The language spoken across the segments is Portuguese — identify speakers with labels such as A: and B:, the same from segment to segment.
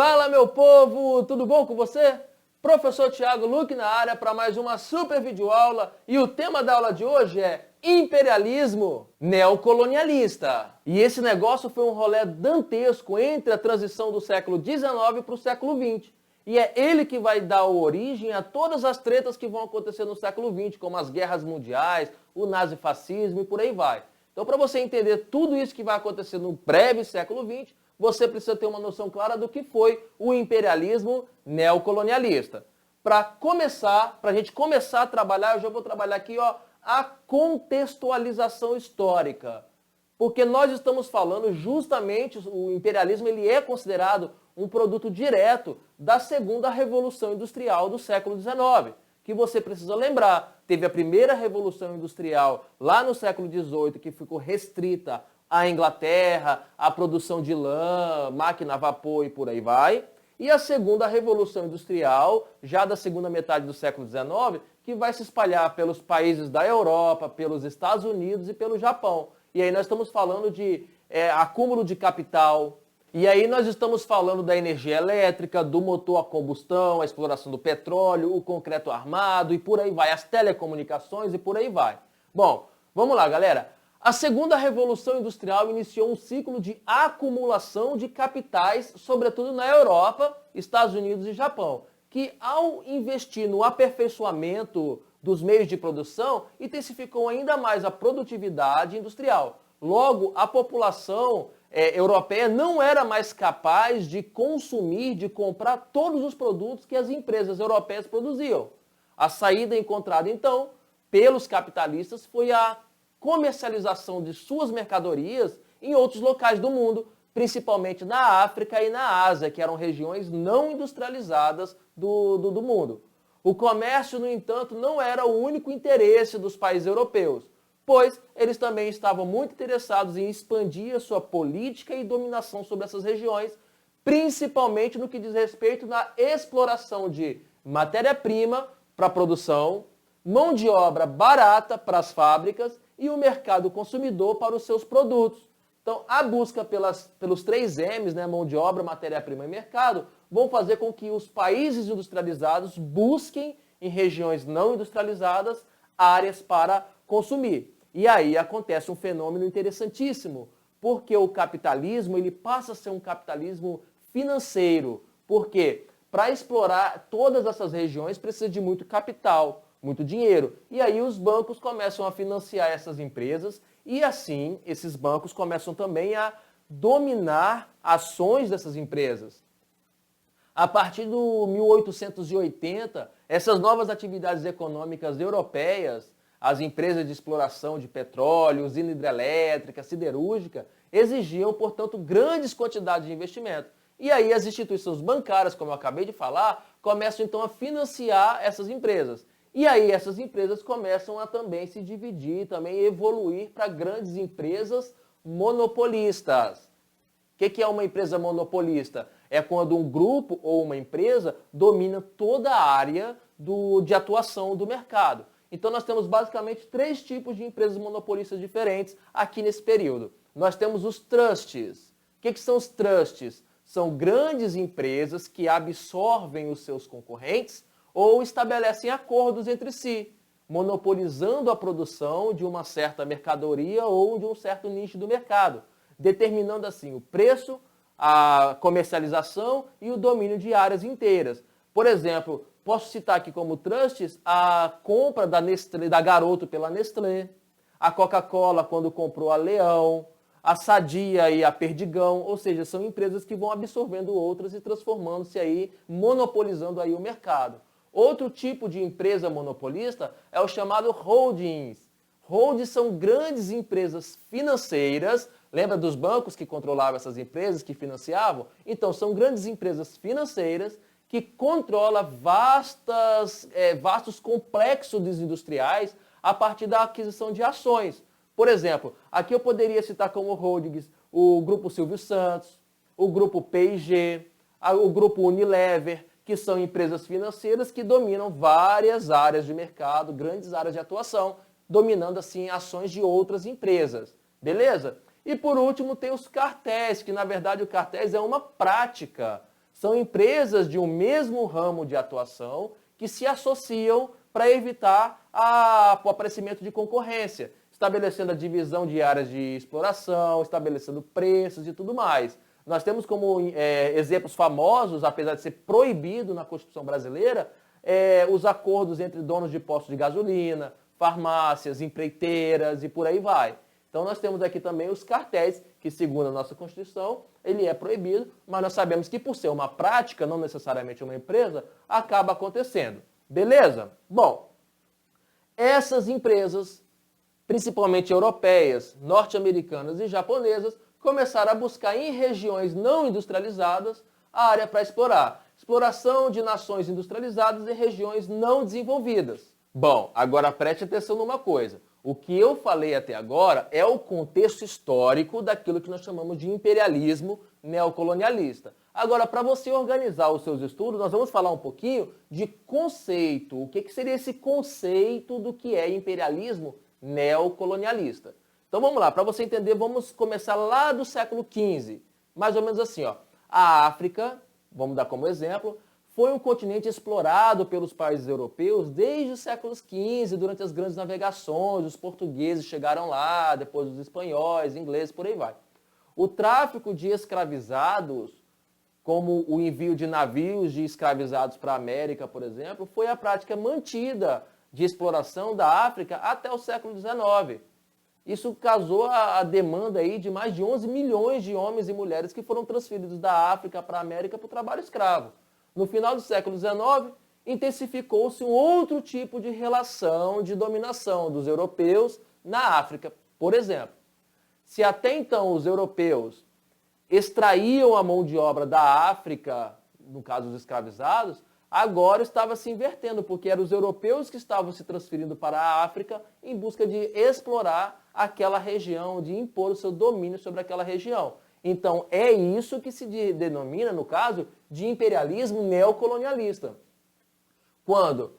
A: Fala, meu povo, tudo bom com você? Professor Thiago Luque na área para mais uma super videoaula e o tema da aula de hoje é imperialismo neocolonialista. E esse negócio foi um rolê dantesco entre a transição do século XIX para o século XX. E é ele que vai dar origem a todas as tretas que vão acontecer no século XX, como as guerras mundiais, o nazifascismo e por aí vai. Então, para você entender tudo isso que vai acontecer no breve século XX, você precisa ter uma noção clara do que foi o imperialismo neocolonialista. Para começar, para a gente começar a trabalhar, eu já vou trabalhar aqui, a contextualização histórica. Porque nós estamos falando justamente, o imperialismo ele é considerado um produto direto da segunda revolução industrial do século XIX, que você precisa lembrar. Teve a primeira revolução industrial lá no século XVIII, que ficou restrita à Inglaterra, à produção de lã, máquina a vapor e por aí vai. E a segunda revolução industrial, já da segunda metade do século XIX, que vai se espalhar pelos países da Europa, pelos Estados Unidos e pelo Japão. E aí nós estamos falando de acúmulo de capital. E aí nós estamos falando da energia elétrica, do motor a combustão, a exploração do petróleo, o concreto armado e por aí vai, as telecomunicações e por aí vai. Bom, vamos lá, galera. A segunda revolução industrial iniciou um ciclo de acumulação de capitais, sobretudo na Europa, Estados Unidos e Japão, que ao investir no aperfeiçoamento dos meios de produção, intensificou ainda mais a produtividade industrial. Logo, a população europeia não era mais capaz de consumir, de comprar todos os produtos que as empresas europeias produziam. A saída encontrada, então, pelos capitalistas foi a comercialização de suas mercadorias em outros locais do mundo, principalmente na África e na Ásia, que eram regiões não industrializadas do mundo. O comércio, no entanto, não era o único interesse dos países europeus, pois eles também estavam muito interessados em expandir a sua política e dominação sobre essas regiões, principalmente no que diz respeito na exploração de matéria-prima para a produção, mão de obra barata para as fábricas e o mercado consumidor para os seus produtos. Então, a busca pelos 3 M's, né, mão de obra, matéria-prima e mercado, vão fazer com que os países industrializados busquem em regiões não industrializadas áreas para consumir. E aí acontece um fenômeno interessantíssimo, porque o capitalismo ele passa a ser um capitalismo financeiro. Por quê? Para explorar todas essas regiões precisa de muito capital, muito dinheiro. E aí os bancos começam a financiar essas empresas e assim esses bancos começam também a dominar ações dessas empresas. A partir do 1880, essas novas atividades econômicas europeias, as empresas de exploração de petróleo, usina hidrelétrica, siderúrgica, exigiam, portanto, grandes quantidades de investimento. E aí as instituições bancárias, como eu acabei de falar, começam então a financiar essas empresas. E aí essas empresas começam a também se dividir, também evoluir para grandes empresas monopolistas. O que é uma empresa monopolista? É quando um grupo ou uma empresa domina toda a área de atuação do mercado. Então nós temos basicamente 3 tipos de empresas monopolistas diferentes aqui nesse período. Nós temos os trusts. O que são os trusts? São grandes empresas que absorvem os seus concorrentes ou estabelecem acordos entre si, monopolizando a produção de uma certa mercadoria ou de um certo nicho do mercado, determinando assim o preço, a comercialização e o domínio de áreas inteiras. Por exemplo, posso citar aqui como trusts a compra da Nestlé, da Garoto pela Nestlé, a Coca-Cola quando comprou a Leão, a Sadia e a Perdigão, ou seja, são empresas que vão absorvendo outras e transformando-se aí, monopolizando aí o mercado. Outro tipo de empresa monopolista é o chamado holdings. Holdings são grandes empresas financeiras. Lembra dos bancos que controlavam essas empresas, que financiavam? Então, são grandes empresas financeiras que controlam vastos complexos industriais a partir da aquisição de ações. Por exemplo, aqui eu poderia citar como holdings o Grupo Silvio Santos, o Grupo P&G, o Grupo Unilever, que são empresas financeiras que dominam várias áreas de mercado, grandes áreas de atuação, dominando assim ações de outras empresas. Beleza? E por último tem os cartéis, que na verdade o cartéis é uma prática São empresas de um mesmo ramo de atuação que se associam para evitar o aparecimento de concorrência, estabelecendo a divisão de áreas de exploração, estabelecendo preços e tudo mais. Nós temos como exemplos famosos, apesar de ser proibido na Constituição brasileira, os acordos entre donos de postos de gasolina, farmácias, empreiteiras e por aí vai. Então nós temos aqui também os cartéis, que segundo a nossa Constituição, ele é proibido, mas nós sabemos que por ser uma prática, não necessariamente uma empresa, acaba acontecendo. Beleza? Bom, essas empresas, principalmente europeias, norte-americanas e japonesas, começaram a buscar em regiões não industrializadas a área para explorar. Exploração de nações industrializadas em regiões não desenvolvidas. Bom, agora preste atenção numa coisa. O que eu falei até agora é o contexto histórico daquilo que nós chamamos de imperialismo neocolonialista. Agora, para você organizar os seus estudos, nós vamos falar um pouquinho de conceito. O que seria esse conceito do que é imperialismo neocolonialista? Então vamos lá, para você entender, vamos começar lá do século XV. Mais ou menos assim, ó. A África, vamos dar como exemplo, foi um continente explorado pelos países europeus desde os séculos XV, durante as grandes navegações. Os portugueses chegaram lá, depois os espanhóis, ingleses, por aí vai. O tráfico de escravizados, como o envio de navios de escravizados para a América, por exemplo, foi a prática mantida de exploração da África até o século XIX. Isso causou a demanda aí de mais de 11 milhões de homens e mulheres que foram transferidos da África para a América para o trabalho escravo. No final do século XIX, intensificou-se um outro tipo de relação de dominação dos europeus na África. Por exemplo, se até então os europeus extraíam a mão de obra da África, no caso dos escravizados, agora estava se invertendo, porque eram os europeus que estavam se transferindo para a África em busca de explorar aquela região, de impor o seu domínio sobre aquela região. Então, é isso que se denomina, no caso, de imperialismo neocolonialista. Quando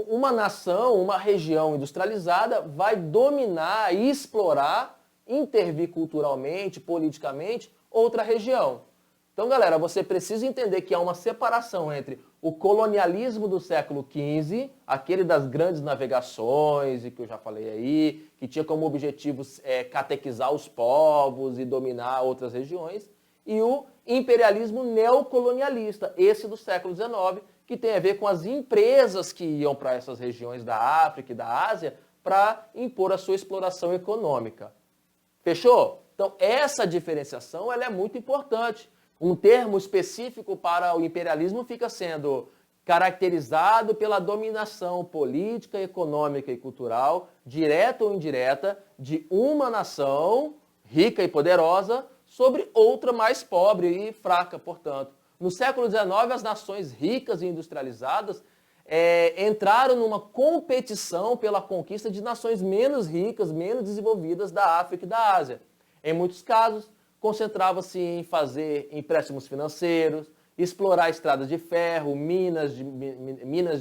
A: uma nação, uma região industrializada vai dominar e explorar, intervir culturalmente, politicamente, outra região. Então, galera, você precisa entender que há uma separação entre o colonialismo do século XV, aquele das grandes navegações, e que eu já falei aí, que tinha como objetivo catequizar os povos e dominar outras regiões, e o imperialismo neocolonialista, esse do século XIX, que tem a ver com as empresas que iam para essas regiões da África e da Ásia para impor a sua exploração econômica. Fechou? Então, essa diferenciação ela é muito importante. Um termo específico para o imperialismo fica sendo caracterizado pela dominação política, econômica e cultural, direta ou indireta, de uma nação rica e poderosa sobre outra mais pobre e fraca, portanto. No século XIX, as nações ricas e industrializadas entraram numa competição pela conquista de nações menos ricas, menos desenvolvidas da África e da Ásia. Em muitos casos, concentrava-se em fazer empréstimos financeiros, explorar estradas de ferro, minas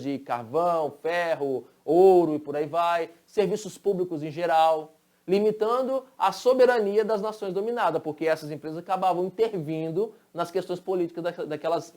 A: de carvão, ferro, ouro e por aí vai, serviços públicos em geral, limitando a soberania das nações dominadas, porque essas empresas acabavam intervindo nas questões políticas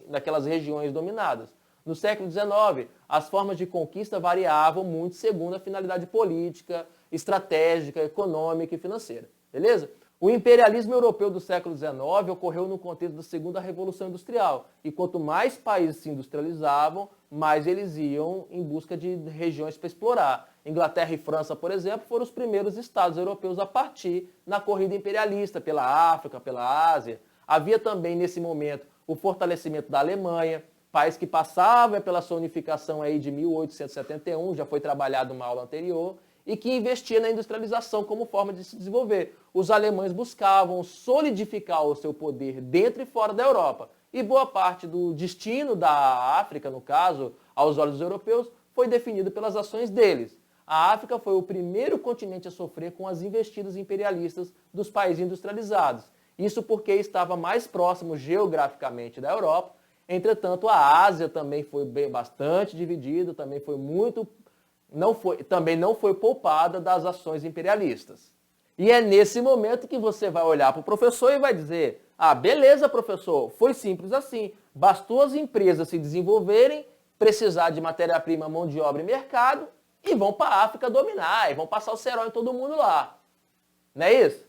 A: daquelas regiões dominadas. No século XIX, as formas de conquista variavam muito segundo a finalidade política, estratégica, econômica e financeira. Beleza? O imperialismo europeu do século XIX ocorreu no contexto da Segunda Revolução Industrial. E quanto mais países se industrializavam, mais eles iam em busca de regiões para explorar. Inglaterra e França, por exemplo, foram os primeiros estados europeus a partir na corrida imperialista pela África, pela Ásia. Havia também, nesse momento, o fortalecimento da Alemanha, país que passava pela sua unificação aí de 1871, já foi trabalhado numa aula anterior, e que investia na industrialização como forma de se desenvolver. Os alemães buscavam solidificar o seu poder dentro e fora da Europa. E boa parte do destino da África, no caso, aos olhos dos europeus, foi definido pelas ações deles. A África foi o primeiro continente a sofrer com as investidas imperialistas dos países industrializados. Isso porque estava mais próximo geograficamente da Europa. Entretanto, a Ásia também foi bastante dividida, também não foi poupada das ações imperialistas. E é nesse momento que você vai olhar para o professor e vai dizer: Ah, beleza, professor, foi simples assim. Bastou as empresas se desenvolverem, precisar de matéria-prima, mão de obra e mercado, e vão para a África dominar, e vão passar o cerol em todo mundo lá. Não é isso?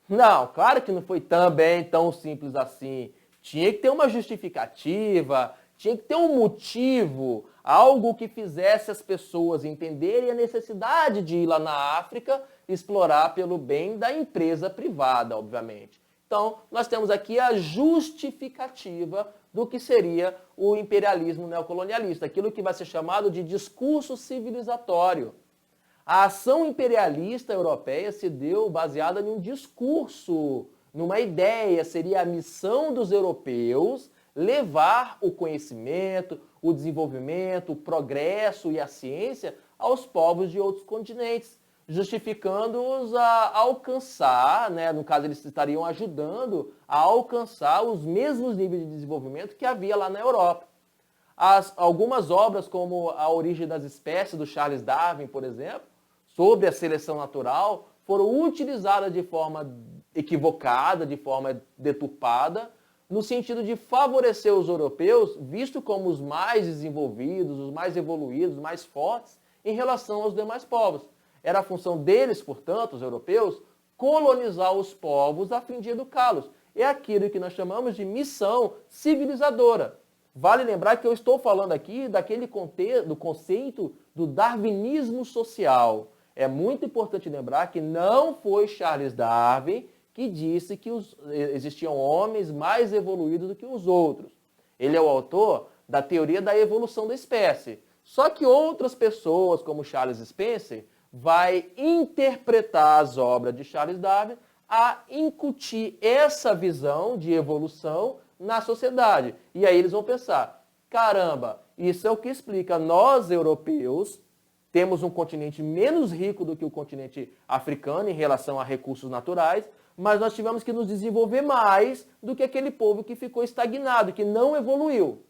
A: Não, claro que não foi também tão simples assim. Tinha que ter uma justificativa, tinha que ter um motivo, algo que fizesse as pessoas entenderem a necessidade de ir lá na África explorar pelo bem da empresa privada, obviamente. Então, nós temos aqui a justificativa do que seria o imperialismo neocolonialista, aquilo que vai ser chamado de discurso civilizatório. A ação imperialista europeia se deu baseada em um discurso, numa ideia, seria a missão dos europeus levar o conhecimento, o desenvolvimento, o progresso e a ciência aos povos de outros continentes, justificando-os a alcançar, no caso eles estariam ajudando a alcançar os mesmos níveis de desenvolvimento que havia lá na Europa. Algumas obras, como A Origem das Espécies, do Charles Darwin, por exemplo, sobre a seleção natural, foram utilizadas de forma equivocada, de forma deturpada, no sentido de favorecer os europeus, visto como os mais desenvolvidos, os mais evoluídos, os mais fortes, em relação aos demais povos. Era a função deles, portanto, os europeus, colonizar os povos a fim de educá-los. É aquilo que nós chamamos de missão civilizadora. Vale lembrar que eu estou falando aqui do conceito do darwinismo social. É muito importante lembrar que não foi Charles Darwin que disse que existiam homens mais evoluídos do que os outros. Ele é o autor da teoria da evolução da espécie. Só que outras pessoas, como Charles Spencer, vai interpretar as obras de Charles Darwin a incutir essa visão de evolução na sociedade. E aí eles vão pensar, caramba, isso é o que explica nós, europeus, temos um continente menos rico do que o continente africano em relação a recursos naturais, mas nós tivemos que nos desenvolver mais do que aquele povo que ficou estagnado, que não evoluiu.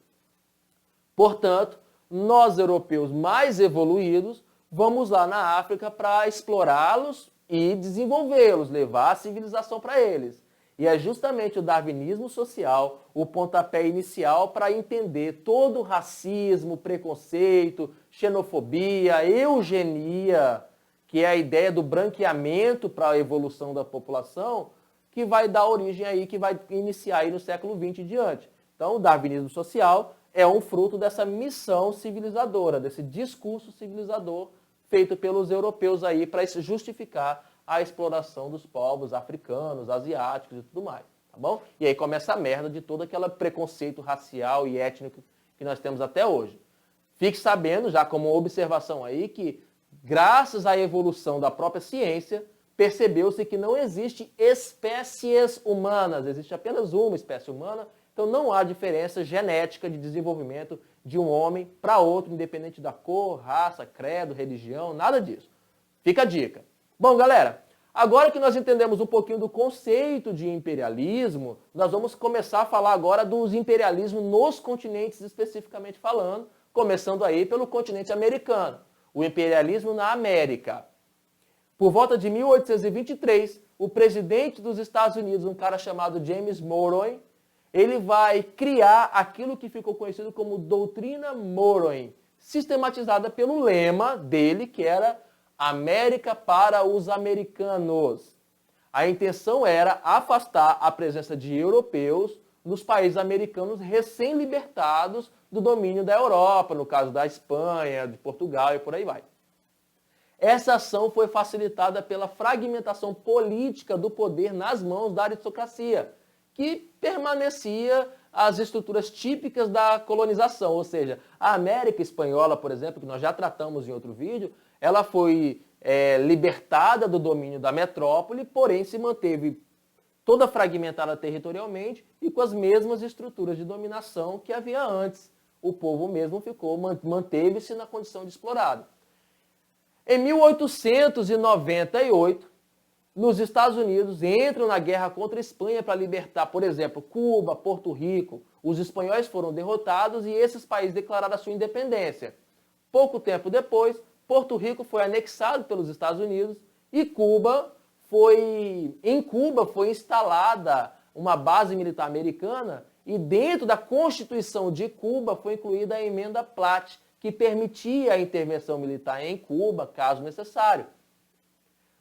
A: Portanto, nós, europeus mais evoluídos, vamos lá na África para explorá-los e desenvolvê-los, levar a civilização para eles. E é justamente o darwinismo social o pontapé inicial para entender todo o racismo, preconceito, xenofobia, eugenia, que é a ideia do branqueamento para a evolução da população, que vai dar origem aí, que vai iniciar aí no século XX e diante. Então, o darwinismo social é um fruto dessa missão civilizadora, desse discurso civilizador feito pelos europeus aí para justificar a exploração dos povos africanos, asiáticos e tudo mais, tá bom? E aí começa a merda de todo aquele preconceito racial e étnico que nós temos até hoje. Fique sabendo, já como observação aí, que graças à evolução da própria ciência, percebeu-se que não existe espécies humanas, existe apenas uma espécie humana, então não há diferença genética de desenvolvimento de um homem para outro, independente da cor, raça, credo, religião, nada disso. Fica a dica. Bom, galera, agora que nós entendemos um pouquinho do conceito de imperialismo, nós vamos começar a falar agora dos imperialismos nos continentes especificamente falando, começando aí pelo continente americano, o imperialismo na América. Por volta de 1823, o presidente dos Estados Unidos, um cara chamado James Monroe, ele vai criar aquilo que ficou conhecido como Doutrina Monroe, sistematizada pelo lema dele, que era América para os americanos. A intenção era afastar a presença de europeus nos países americanos recém-libertados do domínio da Europa, no caso da Espanha, de Portugal e por aí vai. Essa ação foi facilitada pela fragmentação política do poder nas mãos da aristocracia, que permanecia as estruturas típicas da colonização, ou seja, a América Espanhola, por exemplo, que nós já tratamos em outro vídeo, ela foi libertada do domínio da metrópole, porém se manteve toda fragmentada territorialmente e com as mesmas estruturas de dominação que havia antes. O povo mesmo manteve-se na condição de explorado. Em 1898, nos Estados Unidos entram na guerra contra a Espanha para libertar, por exemplo, Cuba, Porto Rico. Os espanhóis foram derrotados e esses países declararam a sua independência. Pouco tempo depois, Porto Rico foi anexado pelos Estados Unidos e em Cuba foi instalada uma base militar americana, e dentro da Constituição de Cuba foi incluída a emenda Platt, que permitia a intervenção militar em Cuba, caso necessário.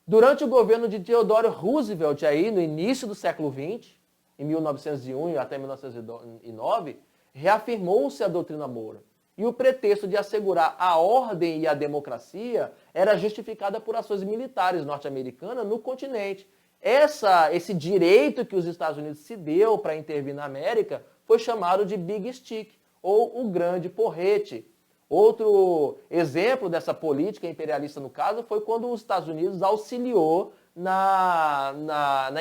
A: Durante o governo de Theodore Roosevelt, aí, no início do século XX, em 1901 e até 1909, reafirmou-se a doutrina Monroe. E o pretexto de assegurar a ordem e a democracia era justificada por ações militares norte-americanas no continente. Esse direito que os Estados Unidos se deu para intervir na América foi chamado de Big Stick, ou o Grande Porrete. Outro exemplo dessa política imperialista, no caso, foi quando os Estados Unidos auxiliou na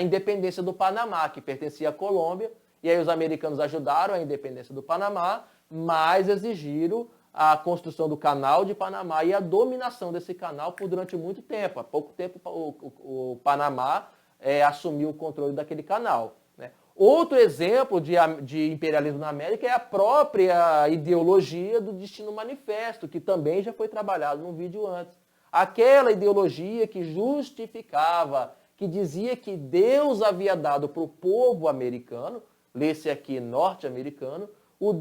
A: independência do Panamá, que pertencia à Colômbia, e aí os americanos ajudaram a independência do Panamá, mas exigiram a construção do Canal de Panamá e a dominação desse canal durante muito tempo. Há pouco tempo o Panamá assumiu o controle daquele canal. Né? Outro exemplo de imperialismo na América é a própria ideologia do Destino Manifesto, que também já foi trabalhado num vídeo antes. Aquela ideologia que justificava, que dizia que Deus havia dado para o povo americano, lê-se aqui norte-americano, o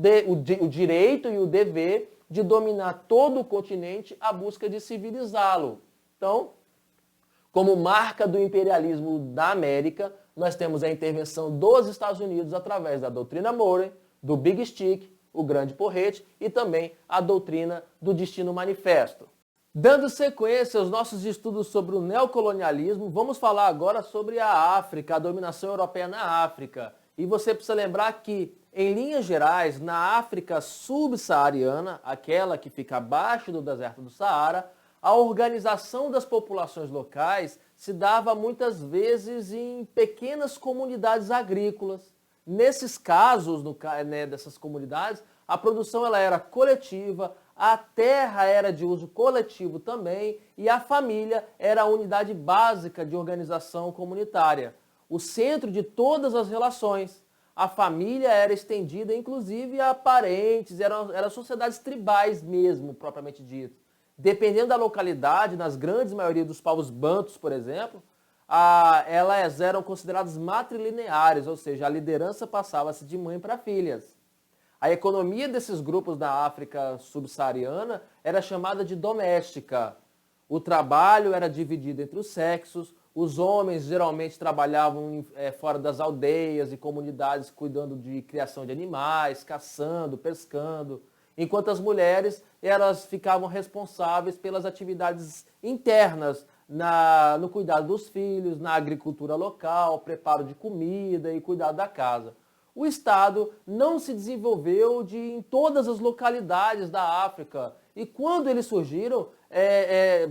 A: direito e o dever de dominar todo o continente à busca de civilizá-lo. Então, como marca do imperialismo da América, nós temos a intervenção dos Estados Unidos através da doutrina Monroe, do Big Stick, o Grande Porrete, e também a doutrina do Destino Manifesto. Dando sequência aos nossos estudos sobre o neocolonialismo, vamos falar agora sobre a África, a dominação europeia na África. E você precisa lembrar que, em linhas gerais, na África subsaariana, aquela que fica abaixo do deserto do Saara, a organização das populações locais se dava muitas vezes em pequenas comunidades agrícolas. Nesses casos, dessas comunidades, a produção ela era coletiva, a terra era de uso coletivo também e a família era a unidade básica de organização comunitária. O centro de todas as relações. A família era estendida, inclusive, a parentes, eram sociedades tribais mesmo, propriamente dito. Dependendo da localidade, nas grandes maioria dos povos bantus, por exemplo, elas eram consideradas matrilineares, ou seja, a liderança passava-se de mãe para filhas. A economia desses grupos da África subsaariana era chamada de doméstica. O trabalho era dividido entre os sexos, os homens geralmente trabalhavam fora das aldeias e comunidades cuidando de criação de animais, caçando, pescando, enquanto as mulheres elas ficavam responsáveis pelas atividades internas, no cuidado dos filhos, na agricultura local, preparo de comida e cuidado da casa. O Estado não se desenvolveu em todas as localidades da África e quando eles surgiram,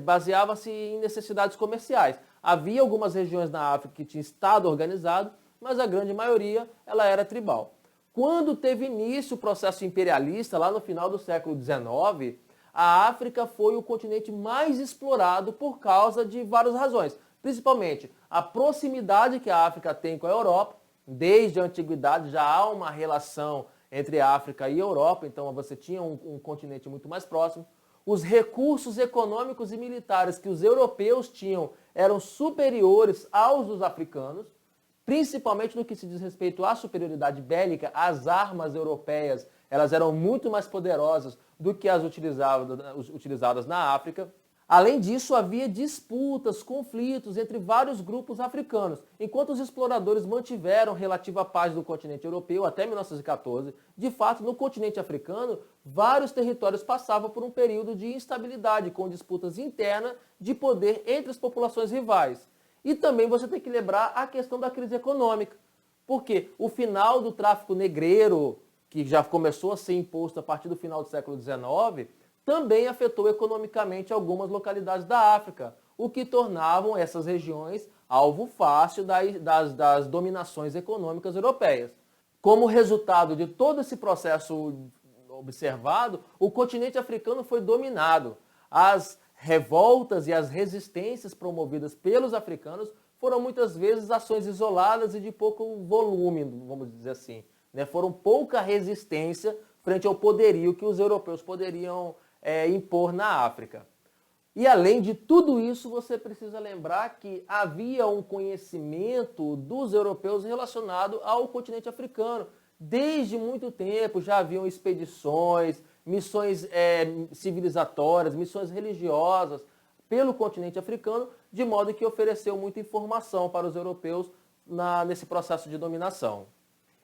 A: baseava-se em necessidades comerciais. Havia algumas regiões na África que tinham Estado organizado, mas a grande maioria ela era tribal. Quando teve início o processo imperialista, lá no final do século XIX, a África foi o continente mais explorado por causa de várias razões. Principalmente a proximidade que a África tem com a Europa. Desde a antiguidade já há uma relação entre a África e a Europa, então você tinha um continente muito mais próximo. Os recursos econômicos e militares que os europeus tinham eram superiores aos dos africanos, principalmente no que se diz respeito à superioridade bélica. As armas europeias elas eram muito mais poderosas do que as utilizadas na África. Além disso, havia disputas, conflitos entre vários grupos africanos. Enquanto os exploradores mantiveram relativa paz no continente europeu até 1914, de fato, no continente africano, vários territórios passavam por um período de instabilidade, com disputas internas de poder entre as populações rivais. E também você tem que lembrar a questão da crise econômica, porque o final do tráfico negreiro, que já começou a ser imposto a partir do final do século XIX, também afetou economicamente algumas localidades da África, o que tornavam essas regiões alvo fácil das dominações econômicas europeias. Como resultado de todo esse processo observado, o continente africano foi dominado. As revoltas e as resistências promovidas pelos africanos foram muitas vezes ações isoladas e de pouco volume, vamos dizer assim. Foram pouca resistência frente ao poderio que os europeus poderiam impor na África. E além de tudo isso, você precisa lembrar que havia um conhecimento dos europeus relacionado ao continente africano. Desde muito tempo já haviam expedições, missões civilizatórias, missões religiosas pelo continente africano, de modo que ofereceu muita informação para os europeus nesse processo de dominação.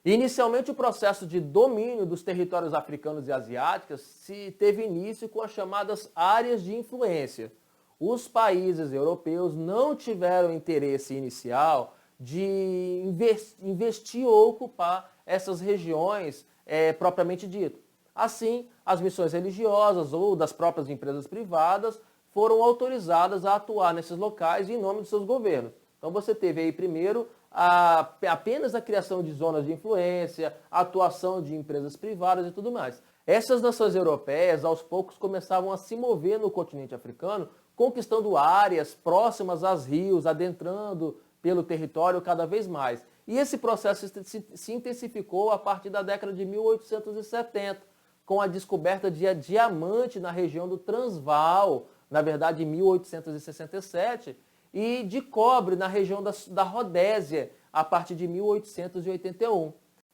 A: Inicialmente, o processo de domínio dos territórios africanos e asiáticos se teve início com as chamadas áreas de influência. Os países europeus não tiveram interesse inicial de investir ou ocupar essas regiões propriamente dito. Assim, as missões religiosas ou das próprias empresas privadas foram autorizadas a atuar nesses locais em nome de seus governos. Então você teve aí primeiro apenas a criação de zonas de influência, a atuação de empresas privadas e tudo mais. Essas nações europeias, aos poucos, começavam a se mover no continente africano, conquistando áreas próximas aos rios, adentrando pelo território cada vez mais. E esse processo se intensificou a partir da década de 1870, com a descoberta de diamante na região do Transvaal, na verdade em 1867, e de cobre na região da Rodésia, a partir de 1881.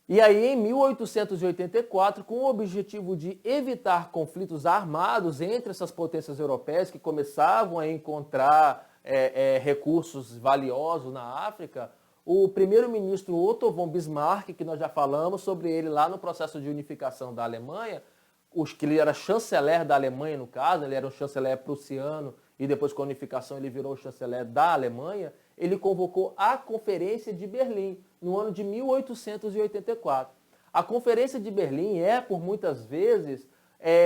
A: E aí, em 1884, com o objetivo de evitar conflitos armados entre essas potências europeias que começavam a encontrar recursos valiosos na África, o primeiro-ministro Otto von Bismarck, que nós já falamos sobre ele lá no processo de unificação da Alemanha, que ele era chanceler da Alemanha no caso, ele era um chanceler prussiano, e depois com a unificação ele virou o chanceler da Alemanha, ele convocou a Conferência de Berlim, no ano de 1884. A Conferência de Berlim por muitas vezes,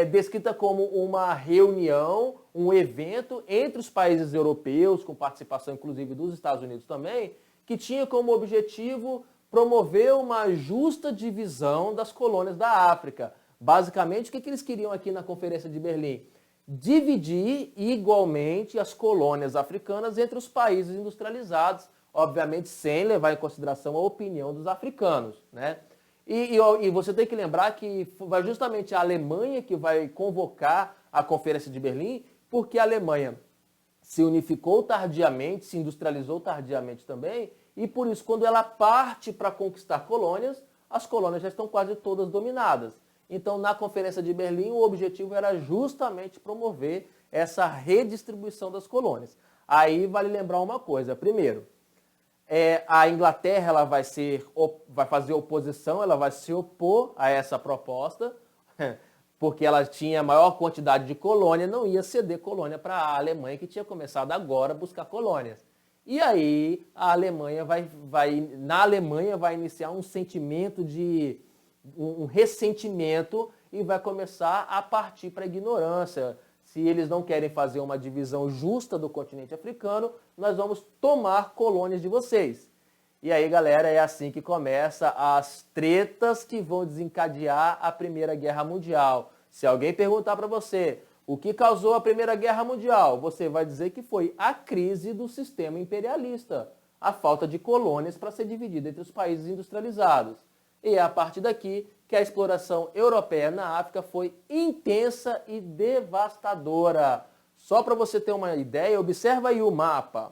A: descrita como uma reunião, um evento entre os países europeus, com participação inclusive dos Estados Unidos também, que tinha como objetivo promover uma justa divisão das colônias da África. Basicamente, o que eles queriam aqui na Conferência de Berlim? Dividir igualmente as colônias africanas entre os países industrializados, obviamente sem levar em consideração a opinião dos africanos, né? E você tem que lembrar que vai justamente a Alemanha que vai convocar a Conferência de Berlim, porque a Alemanha se unificou tardiamente, se industrializou tardiamente também, e por isso, quando ela parte para conquistar colônias, as colônias já estão quase todas dominadas. Então, na Conferência de Berlim, o objetivo era justamente promover essa redistribuição das colônias. Aí vale lembrar uma coisa. Primeiro, a Inglaterra ela vai fazer oposição, ela vai se opor a essa proposta, porque ela tinha maior quantidade de colônia, não ia ceder colônia para a Alemanha, que tinha começado agora a buscar colônias. E aí a Alemanha na Alemanha vai iniciar um sentimento de um ressentimento e vai começar a partir para a ignorância. Se eles não querem fazer uma divisão justa do continente africano, nós vamos tomar colônias de vocês. E aí, galera, é assim que começa as tretas que vão desencadear a Primeira Guerra Mundial. Se alguém perguntar para você o que causou a Primeira Guerra Mundial, você vai dizer que foi a crise do sistema imperialista, a falta de colônias para ser dividida entre os países industrializados. E é a partir daqui que a exploração europeia na África foi intensa e devastadora. Só para você ter uma ideia, observa aí o mapa.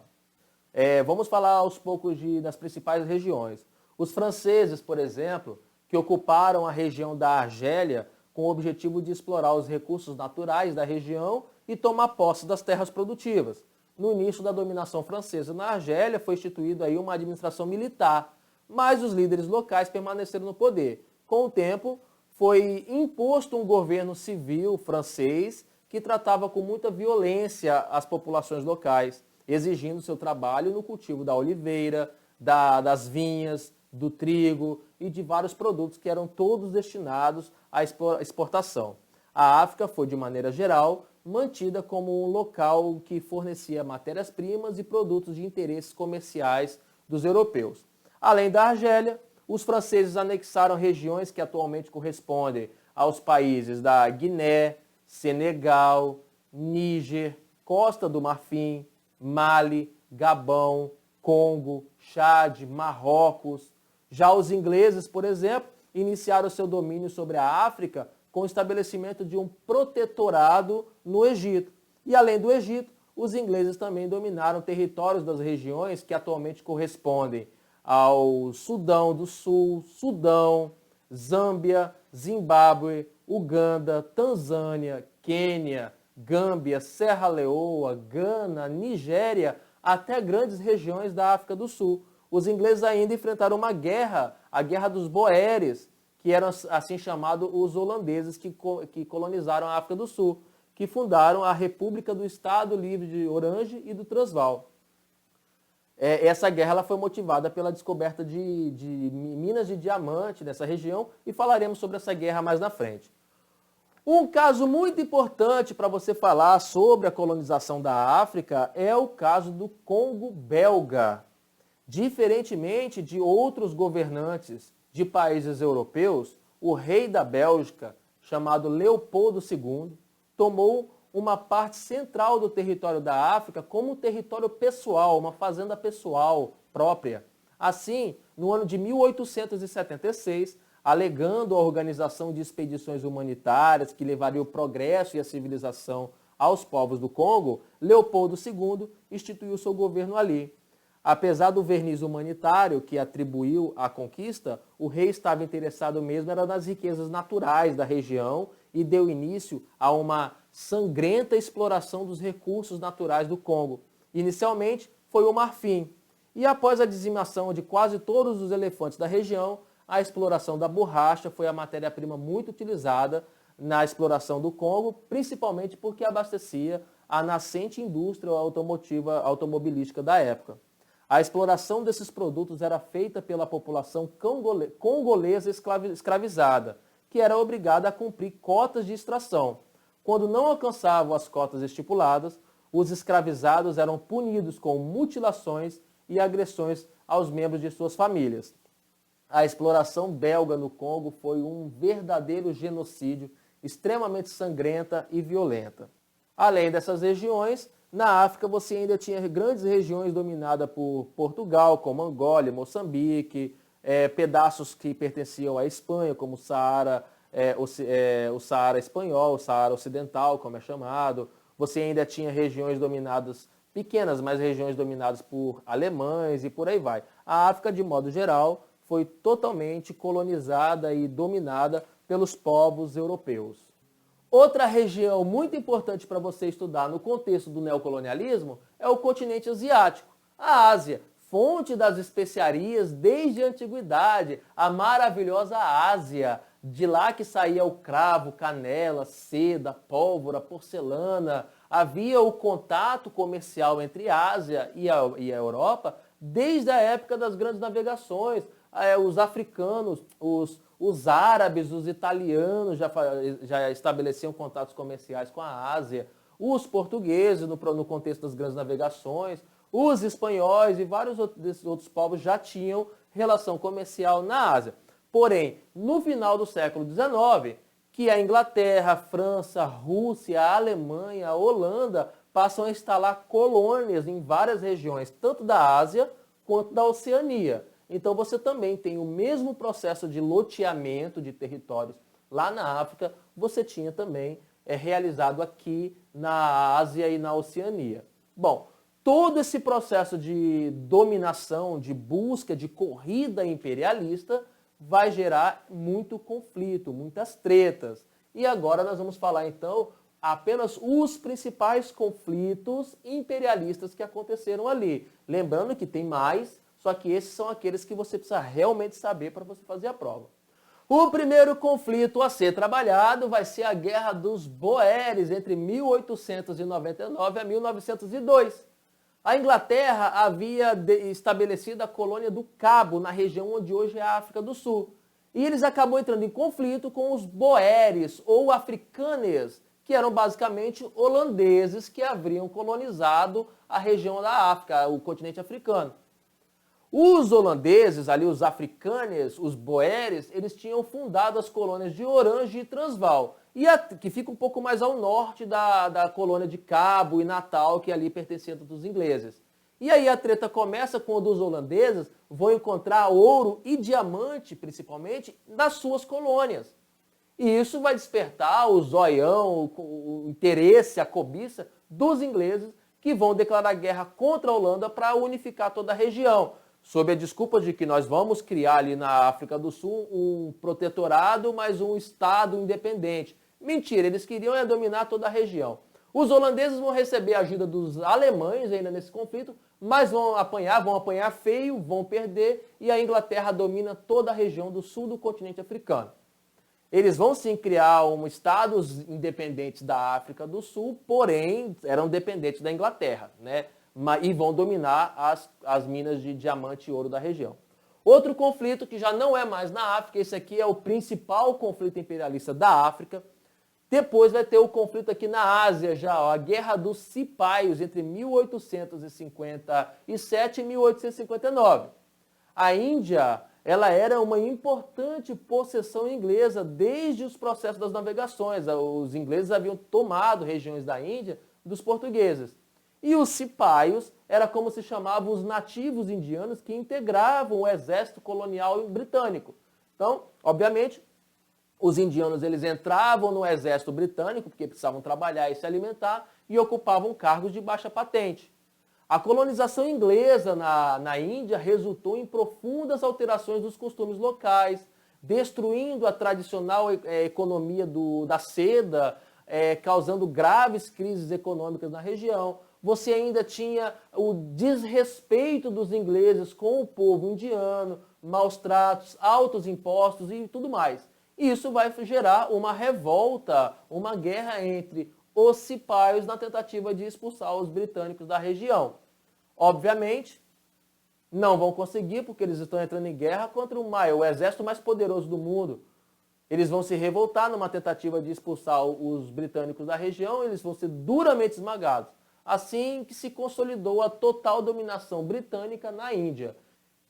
A: Vamos falar aos poucos das principais regiões. Os franceses, por exemplo, que ocuparam a região da Argélia com o objetivo de explorar os recursos naturais da região e tomar posse das terras produtivas. No início da dominação francesa na Argélia, foi instituída aí uma administração militar, mas os líderes locais permaneceram no poder. Com o tempo, foi imposto um governo civil francês que tratava com muita violência as populações locais, exigindo seu trabalho no cultivo da oliveira, das vinhas, do trigo e de vários produtos que eram todos destinados à exportação. A África foi, de maneira geral, mantida como um local que fornecia matérias-primas e produtos de interesses comerciais dos europeus. Além da Argélia, os franceses anexaram regiões que atualmente correspondem aos países da Guiné, Senegal, Níger, Costa do Marfim, Mali, Gabão, Congo, Chad, Marrocos. Já os ingleses, por exemplo, iniciaram seu domínio sobre a África com o estabelecimento de um protetorado no Egito. E além do Egito, os ingleses também dominaram territórios das regiões que atualmente correspondem ao Sudão do Sul, Sudão, Zâmbia, Zimbábue, Uganda, Tanzânia, Quênia, Gâmbia, Serra Leoa, Gana, Nigéria, até grandes regiões da África do Sul. Os ingleses ainda enfrentaram uma guerra, a Guerra dos Boeres, que eram assim chamados os holandeses que colonizaram a África do Sul, que fundaram a República do Estado Livre de Orange e do Transvaal. Essa guerra ela foi motivada pela descoberta de minas de diamante nessa região e falaremos sobre essa guerra mais na frente. Um caso muito importante para você falar sobre a colonização da África é o caso do Congo belga. Diferentemente de outros governantes de países europeus, o rei da Bélgica, chamado Leopoldo II, tomou uma parte central do território da África como um território pessoal, uma fazenda pessoal própria. Assim, no ano de 1876, alegando a organização de expedições humanitárias que levariam o progresso e a civilização aos povos do Congo, Leopoldo II instituiu seu governo ali. Apesar do verniz humanitário que atribuiu à conquista, o rei estava interessado mesmo era nas riquezas naturais da região e deu início a uma sangrenta exploração dos recursos naturais do Congo. Inicialmente foi o marfim, e após a dizimação de quase todos os elefantes da região, a exploração da borracha foi a matéria-prima muito utilizada na exploração do Congo, principalmente porque abastecia a nascente indústria automobilística da época. A exploração desses produtos era feita pela população congolesa escravizada, que era obrigada a cumprir cotas de extração. Quando não alcançavam as cotas estipuladas, os escravizados eram punidos com mutilações e agressões aos membros de suas famílias. A exploração belga no Congo foi um verdadeiro genocídio, extremamente sangrenta e violenta. Além dessas regiões, na África você ainda tinha grandes regiões dominadas por Portugal, como Angola, Moçambique, pedaços que pertenciam à Espanha, como o Saara espanhol, o Saara ocidental, como é chamado. Você ainda tinha regiões dominadas, pequenas, mas regiões dominadas por alemães e por aí vai. A África, de modo geral, foi totalmente colonizada e dominada pelos povos europeus. Outra região muito importante para você estudar no contexto do neocolonialismo é o continente asiático, a Ásia, fonte das especiarias desde a antiguidade, a maravilhosa Ásia, de lá que saía o cravo, canela, seda, pólvora, porcelana. Havia o contato comercial entre a Ásia e a Europa desde a época das grandes navegações. Os africanos, os árabes, os italianos já estabeleciam contatos comerciais com a Ásia, os portugueses no contexto das grandes navegações, os espanhóis e vários desses outros povos já tinham relação comercial na Ásia. Porém, no final do século XIX, que a Inglaterra, a França, a Rússia, a Alemanha, a Holanda passam a instalar colônias em várias regiões, tanto da Ásia quanto da Oceania. Então você também tem o mesmo processo de loteamento de territórios lá na África, você tinha também realizado aqui na Ásia e na Oceania. Bom, todo esse processo de dominação, de busca, de corrida imperialista vai gerar muito conflito, muitas tretas. E agora nós vamos falar então apenas os principais conflitos imperialistas que aconteceram ali. Lembrando que tem mais, só que esses são aqueles que você precisa realmente saber para você fazer a prova. O primeiro conflito a ser trabalhado vai ser a Guerra dos Boeres, entre 1899 a 1902. A Inglaterra havia estabelecido a colônia do Cabo, na região onde hoje é a África do Sul. E eles acabam entrando em conflito com os Boeres, ou Afrikaners, que eram basicamente holandeses que haviam colonizado a região da África, o continente africano. Os holandeses, ali os Afrikaners, os Boeres, eles tinham fundado as colônias de Orange e Transvaal, que fica um pouco mais ao norte da colônia de Cabo e Natal, que ali pertencia dos ingleses. E aí a treta começa quando os holandeses vão encontrar ouro e diamante, principalmente, das suas colônias. E isso vai despertar o zoião, o interesse, a cobiça dos ingleses que vão declarar guerra contra a Holanda para unificar toda a região, sob a desculpa de que nós vamos criar ali na África do Sul um protetorado, mas um Estado independente. Mentira, eles queriam dominar toda a região. Os holandeses vão receber a ajuda dos alemães ainda nesse conflito, mas vão apanhar feio, vão perder, e a Inglaterra domina toda a região do sul do continente africano. Eles vão sim criar estados independentes da África do Sul, porém eram dependentes da Inglaterra, né? E vão dominar as minas de diamante e ouro da região. Outro conflito que já não é mais na África, esse aqui é o principal conflito imperialista da África. Depois vai ter o conflito aqui na Ásia já, ó, a Guerra dos Cipaios, entre 1857 e 1859. A Índia, ela era uma importante possessão inglesa desde os processos das navegações. Os ingleses haviam tomado regiões da Índia dos portugueses. E os cipaios era como se chamavam os nativos indianos que integravam o exército colonial britânico. Então, obviamente, os indianos eles entravam no exército britânico porque precisavam trabalhar e se alimentar e ocupavam cargos de baixa patente. A colonização inglesa na Índia resultou em profundas alterações dos costumes locais, destruindo a tradicional economia da seda, causando graves crises econômicas na região. Você ainda tinha o desrespeito dos ingleses com o povo indiano, maus tratos, altos impostos e tudo mais. Isso vai gerar uma revolta, uma guerra entre os cipaios na tentativa de expulsar os britânicos da região. Obviamente, não vão conseguir porque eles estão entrando em guerra contra o exército mais poderoso do mundo. Eles vão se revoltar numa tentativa de expulsar os britânicos da região, eles vão ser duramente esmagados. Assim que se consolidou a total dominação britânica na Índia.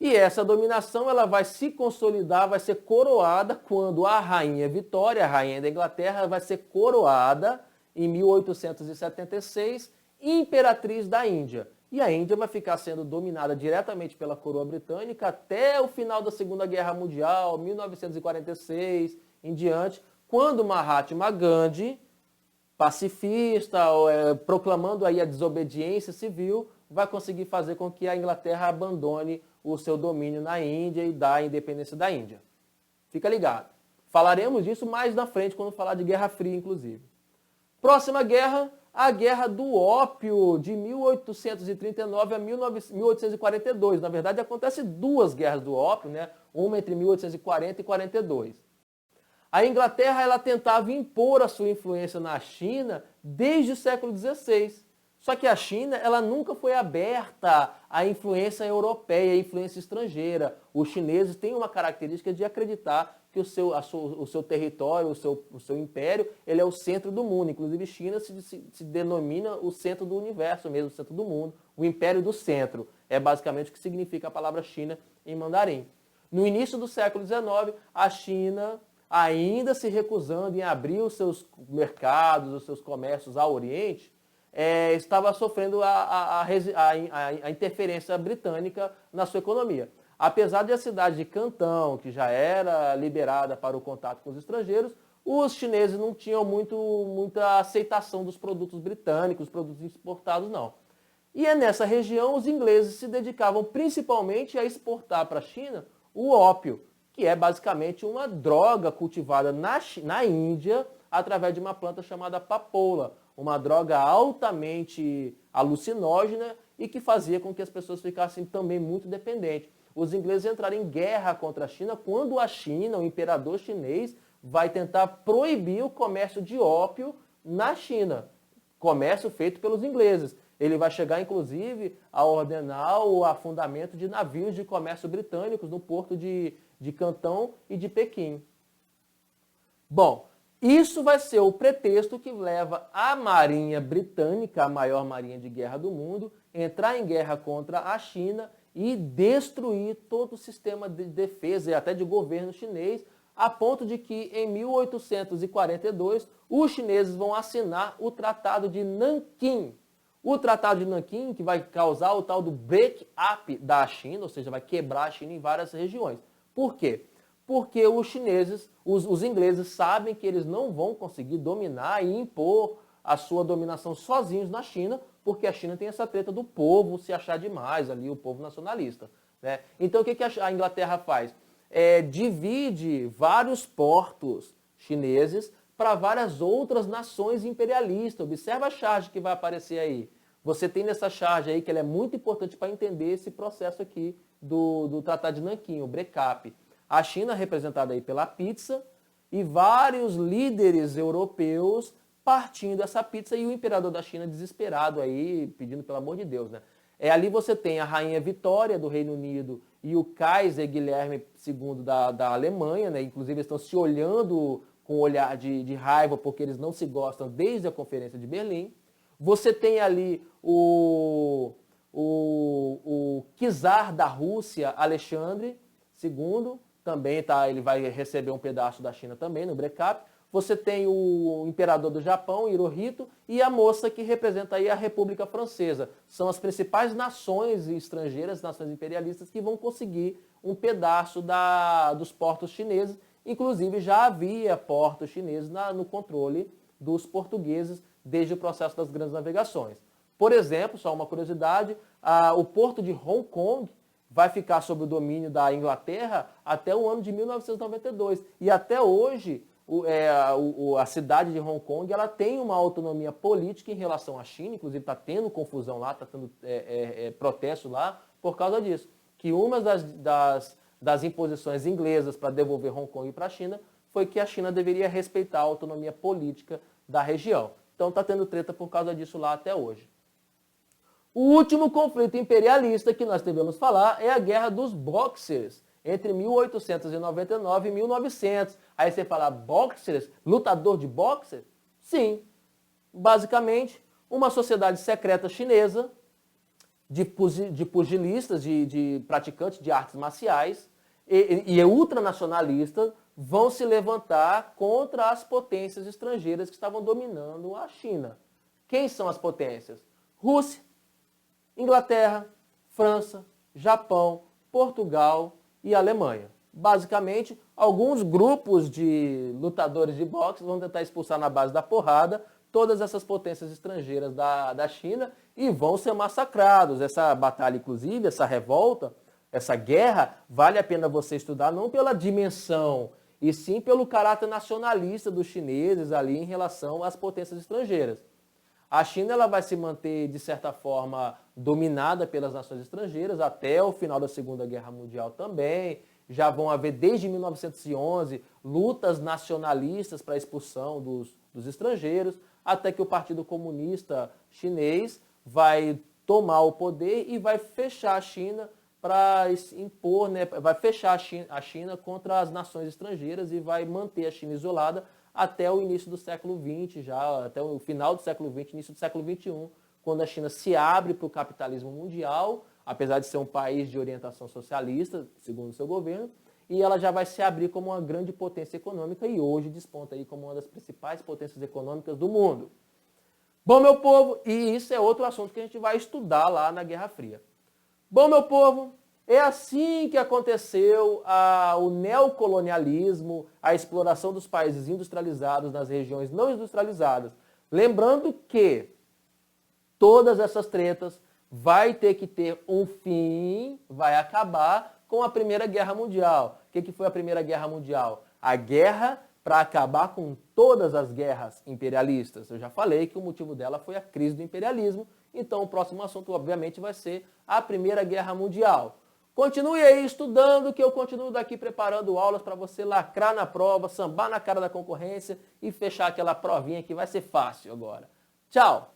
A: E essa dominação ela vai se consolidar, vai ser coroada quando a rainha Vitória, a rainha da Inglaterra, vai ser coroada em 1876, imperatriz da Índia. E a Índia vai ficar sendo dominada diretamente pela coroa britânica até o final da Segunda Guerra Mundial, 1946 em diante, quando Mahatma Gandhi, pacifista, proclamando aí a desobediência civil, vai conseguir fazer com que a Inglaterra abandone o seu domínio na Índia e da independência da Índia. Fica ligado. Falaremos disso mais na frente, quando falar de Guerra Fria, inclusive. Próxima guerra, a Guerra do Ópio, de 1839 a 1842. Na verdade, acontece duas guerras do ópio, né? Uma entre 1840 e 42. A Inglaterra ela tentava impor a sua influência na China desde o século XVI. Só que a China ela nunca foi aberta à influência europeia, à influência estrangeira. Os chineses têm uma característica de acreditar que o seu território, o seu império, ele é o centro do mundo. Inclusive, China se denomina o centro do universo mesmo, o centro do mundo. O império do centro é basicamente o que significa a palavra China em mandarim. No início do século XIX, a China, ainda se recusando em abrir os seus mercados, os seus comércios ao Oriente, estava sofrendo a interferência britânica na sua economia. Apesar de a cidade de Cantão, que já era liberada para o contato com os estrangeiros, os chineses não tinham muita aceitação dos produtos britânicos, produtos exportados não. E nessa região os ingleses se dedicavam principalmente a exportar para a China o ópio, que é basicamente uma droga cultivada na Índia através de uma planta chamada papoula, uma droga altamente alucinógena e que fazia com que as pessoas ficassem também muito dependentes. Os ingleses entraram em guerra contra a China quando a China, o imperador chinês, vai tentar proibir o comércio de ópio na China. Comércio feito pelos ingleses. Ele vai chegar, inclusive, a ordenar o afundamento de navios de comércio britânicos no porto de Cantão e de Pequim. Bom, isso vai ser o pretexto que leva a Marinha Britânica, a maior marinha de guerra do mundo, a entrar em guerra contra a China e destruir todo o sistema de defesa e até de governo chinês, a ponto de que em 1842 os chineses vão assinar o Tratado de Nanquim. O Tratado de Nanquim que vai causar o tal do break-up da China, ou seja, vai quebrar a China em várias regiões. Por quê? porque os chineses, os ingleses sabem que eles não vão conseguir dominar e impor a sua dominação sozinhos na China, porque a China tem essa treta do povo se achar demais ali, o povo nacionalista, né? Então o que a Inglaterra faz? Divide vários portos chineses para várias outras nações imperialistas. Observa a charge que vai aparecer aí. Você tem nessa charge aí que ela é muito importante para entender esse processo aqui do Tratado de Nanquim, o BRECAP. A China representada aí pela pizza e vários líderes europeus partindo dessa pizza e o imperador da China desesperado aí, pedindo pelo amor de Deus, né? Ali você tem a Rainha Vitória do Reino Unido e o Kaiser Guilherme II da Alemanha, né? Inclusive eles estão se olhando com um olhar de raiva porque eles não se gostam desde a Conferência de Berlim. Você tem ali o czar da Rússia, Alexandre II, também ele vai receber um pedaço da China também no BRECAP. Você tem o imperador do Japão, Hirohito, e a moça que representa aí a República Francesa. São as principais nações estrangeiras, nações imperialistas, que vão conseguir um pedaço dos portos chineses. Inclusive, já havia portos chineses no controle dos portugueses desde o processo das grandes navegações. Por exemplo, só uma curiosidade, o porto de Hong Kong vai ficar sob o domínio da Inglaterra até o ano de 1992. E até hoje, a cidade de Hong Kong ela tem uma autonomia política em relação à China, inclusive está tendo confusão lá, está tendo protesto lá por causa disso. Que uma das imposições inglesas para devolver Hong Kong para a China foi que a China deveria respeitar a autonomia política da região. Então está tendo treta por causa disso lá até hoje. O último conflito imperialista que nós devemos falar é a Guerra dos Boxers, entre 1899 e 1900. Aí você fala, boxers? Lutador de boxe? Sim. Basicamente, uma sociedade secreta chinesa de pugilistas, de praticantes de artes marciais e ultranacionalistas vão se levantar contra as potências estrangeiras que estavam dominando a China. Quem são as potências? Rússia, Inglaterra, França, Japão, Portugal e Alemanha. Basicamente, alguns grupos de lutadores de boxe vão tentar expulsar na base da porrada todas essas potências estrangeiras da China e vão ser massacrados. Essa batalha, inclusive, essa revolta, essa guerra, vale a pena você estudar não pela dimensão, e sim pelo caráter nacionalista dos chineses ali em relação às potências estrangeiras. A China ela vai se manter, de certa forma, dominada pelas nações estrangeiras até o final da Segunda Guerra Mundial também. Já vão haver, desde 1911, lutas nacionalistas para a expulsão dos estrangeiros, até que o Partido Comunista Chinês vai tomar o poder e vai fechar a China para impor, né, vai fechar a China contra as nações estrangeiras e vai manter a China isolada até o início do século XX, já até o final do século XX, início do século XXI, quando a China se abre para o capitalismo mundial, apesar de ser um país de orientação socialista, segundo o seu governo, e ela já vai se abrir como uma grande potência econômica e hoje desponta aí como uma das principais potências econômicas do mundo. Bom, meu povo, e isso é outro assunto que a gente vai estudar lá na Guerra Fria. Bom, meu povo, é assim que aconteceu o neocolonialismo, a exploração dos países industrializados nas regiões não industrializadas. Lembrando que todas essas tretas vai ter que ter um fim, vai acabar com a Primeira Guerra Mundial. O que foi a Primeira Guerra Mundial? A guerra para acabar com todas as guerras imperialistas. Eu já falei que o motivo dela foi a crise do imperialismo, então o próximo assunto, obviamente, vai ser a Primeira Guerra Mundial. Continue aí estudando, que eu continuo daqui preparando aulas para você lacrar na prova, sambar na cara da concorrência e fechar aquela provinha que vai ser fácil agora. Tchau!